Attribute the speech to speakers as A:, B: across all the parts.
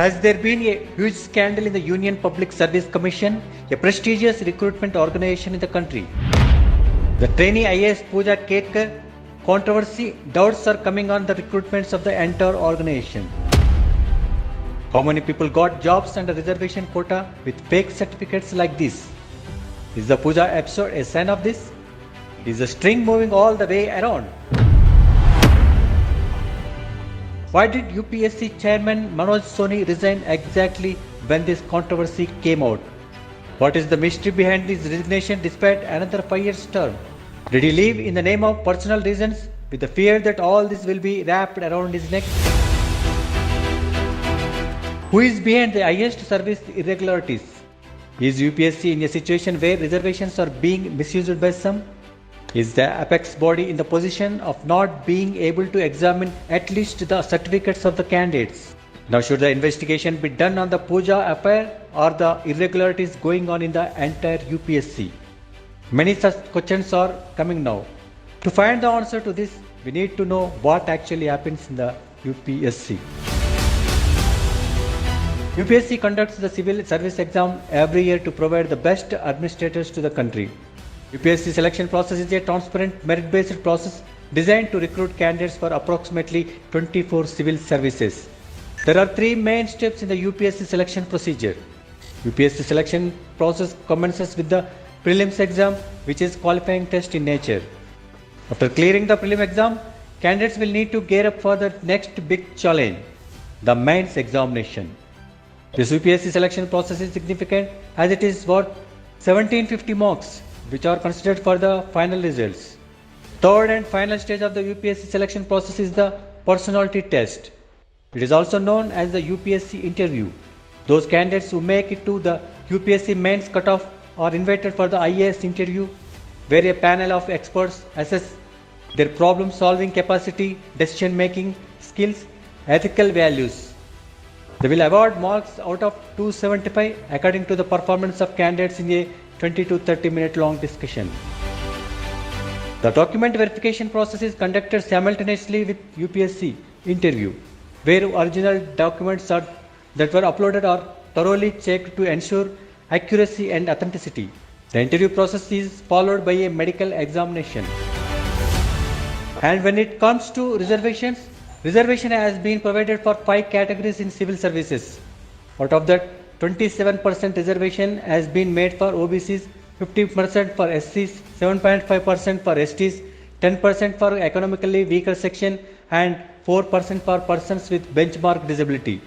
A: Has there been a huge scandal in the Union Public Service Commission, a prestigious recruitment organization in the country? The trainee IAS Pooja Ketkar controversy, doubts are coming on the recruitments of the entire organization. How many people got jobs under reservation quota with fake certificates like this? Is the Pooja episode a sign of this? Is the string moving all the way around? Why did UPSC Chairman Manoj Soni resign exactly when this controversy came out? What is the mystery behind his resignation despite another 5 years term? Did he leave in the name of personal reasons with the fear that all this will be wrapped around his neck? Who is behind the highest service irregularities? Is UPSC in a situation where reservations are being misused by some? Is the apex body in the position of not being able to examine at least the certificates of the candidates? Now, should the investigation be done on the Pooja affair or the irregularities going on in the entire UPSC? Many such questions are coming now. To find the answer to this, we need to know what actually happens in the UPSC. UPSC conducts the civil service exam every year to provide the best administrators to the country. UPSC selection process is a transparent, merit-based process designed to recruit candidates for approximately 24 civil services. There are 3 main steps in the UPSC selection procedure. UPSC selection process commences with the prelims exam, which is qualifying test in nature. After clearing the prelim exam, candidates will need to gear up for the next big challenge, the mains examination. This UPSC selection process is significant as it is worth 1750 marks, which are considered for the final results. Third and final stage of the UPSC selection process is the personality test. It is also known as the UPSC interview. Those candidates who make it to the UPSC mains cutoff are invited for the IAS interview, where a panel of experts assess their problem-solving capacity, decision-making skills, ethical values. They will award marks out of 275 according to the performance of candidates in a 20 to 30 minute long discussion. The document verification process is conducted simultaneously with UPSC interview, where original documents that were uploaded are thoroughly checked to ensure accuracy and authenticity. The interview process is followed by a medical examination. And when it comes to reservations, reservation has been provided for 5 categories in civil services. Out of that, 27% reservation has been made for OBCs, 50% for SCs, 7.5% for STs, 10% for economically weaker section, and 4% for persons with benchmark disability.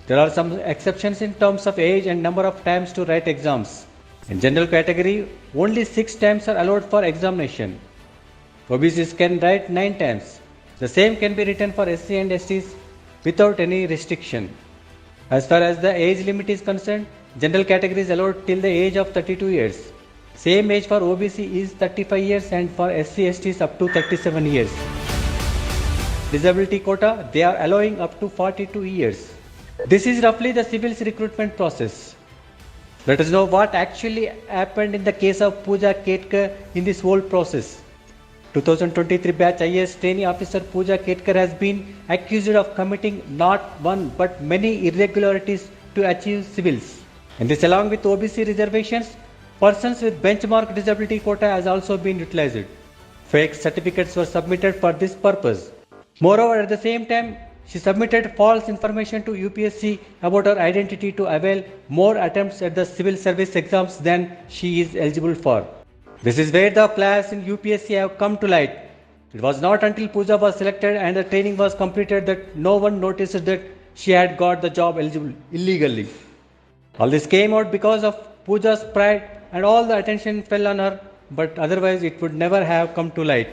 A: There are some exceptions in terms of age and number of times to write exams. In general category, only 6 times are allowed for examination. OBCs can write 9 times. The same can be written for SC and STs without any restriction. As far as the age limit is concerned, general category is allowed till the age of 32 years. Same age for OBC is 35 years and for SC STs up to 37 years. Disability quota, they are allowing up to 42 years. This is roughly the civil's recruitment process. Let us know what actually happened in the case of Pooja Ketkar in this whole process. 2023 batch IAS trainee officer Pooja Ketkar has been accused of committing not one but many irregularities to achieve civils. And this, along with OBC reservations, persons with benchmark disability quota has also been utilized. Fake certificates were submitted for this purpose. Moreover, at the same time, she submitted false information to UPSC about her identity to avail more attempts at the civil service exams than she is eligible for. This is where the flaws in UPSC have come to light. It was not until Pooja was selected and the training was completed that no one noticed that she had got the job eligible illegally. All this came out because of Pooja's pride and all the attention fell on her, but otherwise it would never have come to light.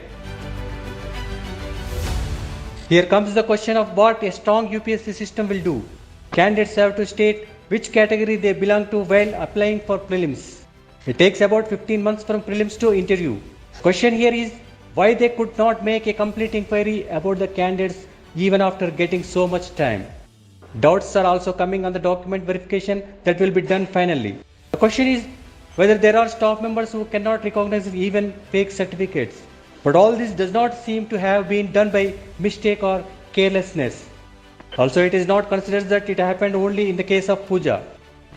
A: Here comes the question of what a strong UPSC system will do. Candidates have to state which category they belong to while applying for prelims. It takes about 15 months from prelims to interview. Question here is why they could not make a complete inquiry about the candidates even after getting so much time. Doubts are also coming on the document verification that will be done finally. The question is whether there are staff members who cannot recognize even fake certificates. But all this does not seem to have been done by mistake or carelessness. Also, it is not considered that it happened only in the case of Pooja.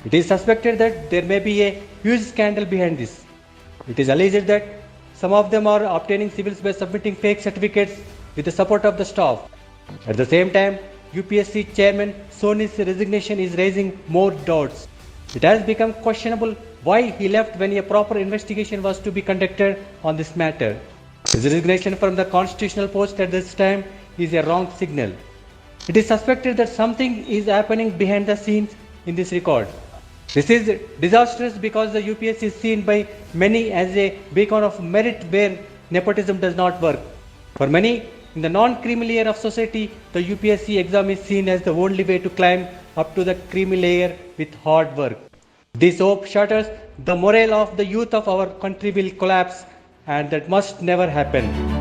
A: It is suspected that there may be a huge scandal behind this. It is alleged that some of them are obtaining civils by submitting fake certificates with the support of the staff. At the same time, UPSC Chairman Soni's resignation is raising more doubts. It has become questionable why he left when a proper investigation was to be conducted on this matter. His resignation from the constitutional post at this time is a wrong signal. It is suspected that something is happening behind the scenes in this record. This is disastrous because the UPSC is seen by many as a beacon of merit where nepotism does not work. For many, in the non-creamy layer of society, the UPSC exam is seen as the only way to climb up to the creamy layer with hard work. This hope shatters the morale of the youth of our country will collapse, and that must never happen.